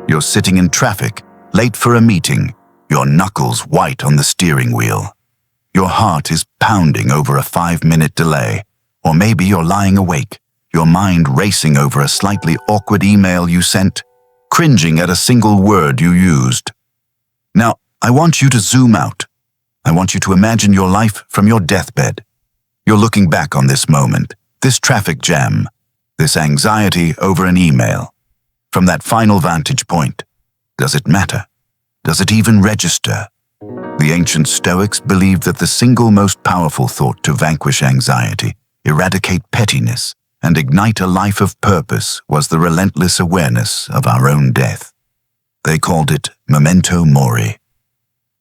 You're sitting in traffic, late for a meeting, your knuckles white on the steering wheel. Your heart is pounding over a 5-minute delay, or maybe you're lying awake, your mind racing over a slightly awkward email you sent, cringing at a single word you used. Now, I want you to zoom out. I want you to imagine your life from your deathbed. You're looking back on this moment, this traffic jam, this anxiety over an email. From that final vantage point, does it matter? Does it even register? The ancient Stoics believed that the single most powerful thought to vanquish anxiety, eradicate pettiness, and ignite a life of purpose was the relentless awareness of our own death. They called it Memento Mori.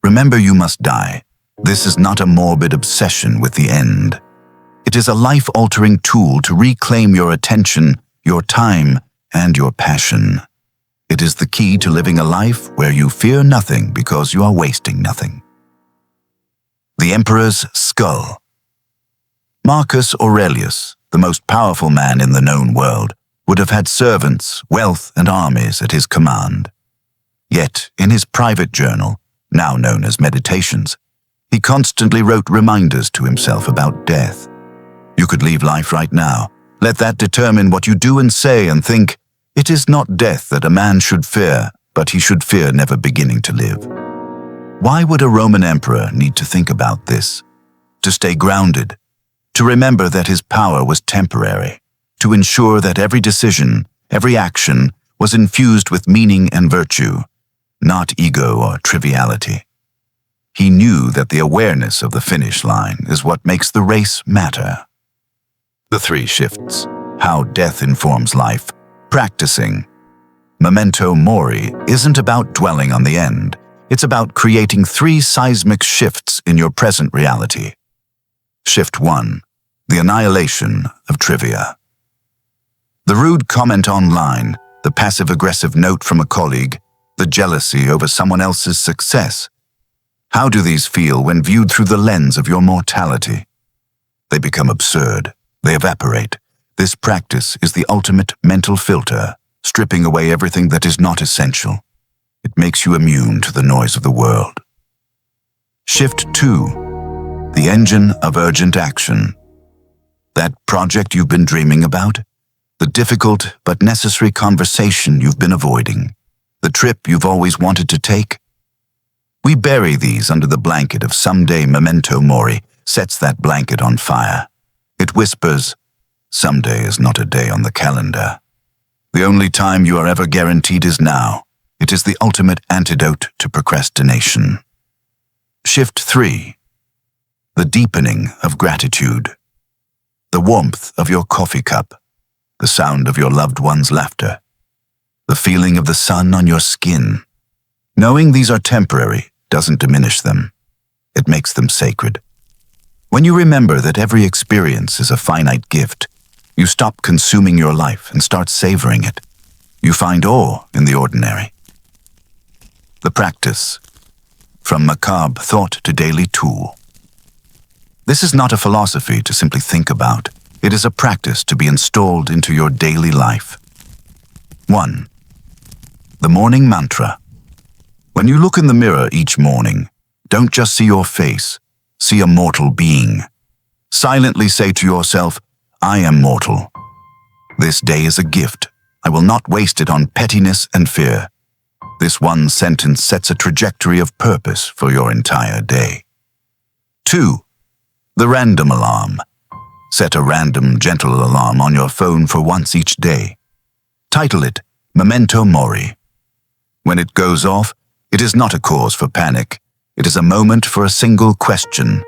Remember, you must die. This is not a morbid obsession with the end. It is a life-altering tool to reclaim your attention, your time, and your passion. It is the key to living a life where you fear nothing because you are wasting nothing. The Emperor's Skull. Marcus Aurelius, the most powerful man in the known world, would have had servants, wealth, and armies at his command. Yet, in his private journal, now known as Meditations, he constantly wrote reminders to himself about death. You could leave life right now. Let that determine what you do and say, and think, it is not death that a man should fear, but he should fear never beginning to live. Why would a Roman emperor need to think about this? To stay grounded, to remember that his power was temporary, to ensure that every decision, every action was infused with meaning and virtue, not ego or triviality. He knew that the awareness of the finish line is what makes the race matter. The 3 shifts. How death informs life. Practicing. Memento Mori isn't about dwelling on the end. It's about creating 3 seismic shifts in your present reality. Shift 1. The annihilation of trivia. The rude comment online, the passive-aggressive note from a colleague, the jealousy over someone else's success. How do these feel when viewed through the lens of your mortality? They become absurd. They evaporate. This practice is the ultimate mental filter, stripping away everything that is not essential. It makes you immune to the noise of the world. Shift 2. The engine of urgent action. That project you've been dreaming about? The difficult but necessary conversation you've been avoiding? The trip you've always wanted to take? We bury these under the blanket of someday. Memento Mori sets that blanket on fire. It whispers, someday is not a day on the calendar. The only time you are ever guaranteed is now. It is the ultimate antidote to procrastination. Shift 3. The deepening of gratitude. The warmth of your coffee cup. The sound of your loved one's laughter. The feeling of the sun on your skin. Knowing these are temporary doesn't diminish them. It makes them sacred. When you remember that every experience is a finite gift, you stop consuming your life and start savoring it. You find awe in the ordinary. The practice. From macabre thought to daily tool. This is not a philosophy to simply think about. It is a practice to be installed into your daily life. 1. The morning mantra. When you look in the mirror each morning, don't just see your face, see a mortal being. Silently say to yourself, I am mortal. This day is a gift. I will not waste it on pettiness and fear. This one sentence sets a trajectory of purpose for your entire day. 2. The random alarm. Set a random, gentle alarm on your phone for once each day. Title it Memento Mori. When it goes off, it is not a cause for panic. It is a moment for a single question.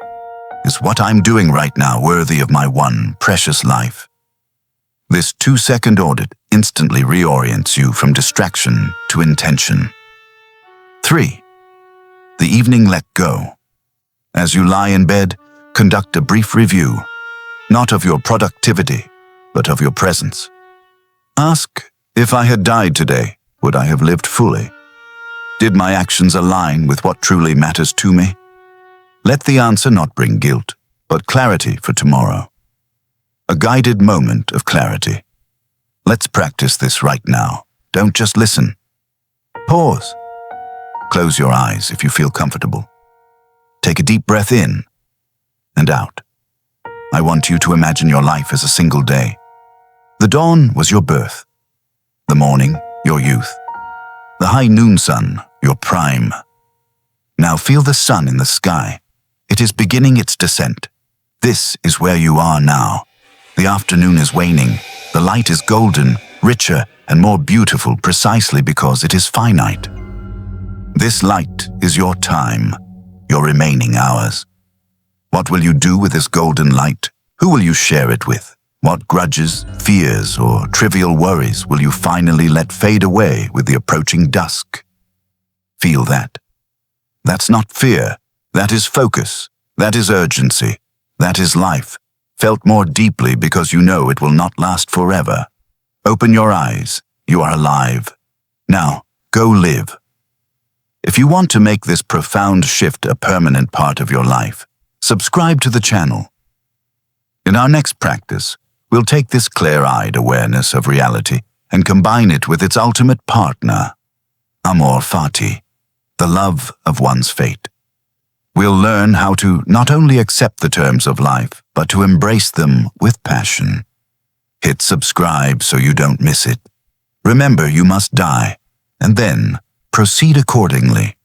Is what I'm doing right now worthy of my one precious life? This 2-second audit instantly reorients you from distraction to intention. 3. The evening let go. As you lie in bed, conduct a brief review, not of your productivity, but of your presence. Ask, if I had died today, would I have lived fully? Did my actions align with what truly matters to me? Let the answer not bring guilt, but clarity for tomorrow. A guided moment of clarity. Let's practice this right now. Don't just listen. Pause. Close your eyes if you feel comfortable. Take a deep breath in and out. I want you to imagine your life as a single day. The dawn was your birth. The morning, your youth. The high noon sun, your prime. Now feel the sun in the sky. It is beginning its descent. This is where you are now. The afternoon is waning. The light is golden, richer, and more beautiful precisely because it is finite. This light is your time, your remaining hours. What will you do with this golden light? Who will you share it with? What grudges, fears, or trivial worries will you finally let fade away with the approaching dusk? Feel that. That's not fear. That is focus. That is urgency. That is life, felt more deeply because you know it will not last forever. Open your eyes. You are alive. Now, go live. If you want to make this profound shift a permanent part of your life, subscribe to the channel. In our next practice, we'll take this clear-eyed awareness of reality and combine it with its ultimate partner, amor fati, the love of one's fate. We'll learn how to not only accept the terms of life, but to embrace them with passion. Hit subscribe so you don't miss it. Remember, you must die, and then proceed accordingly.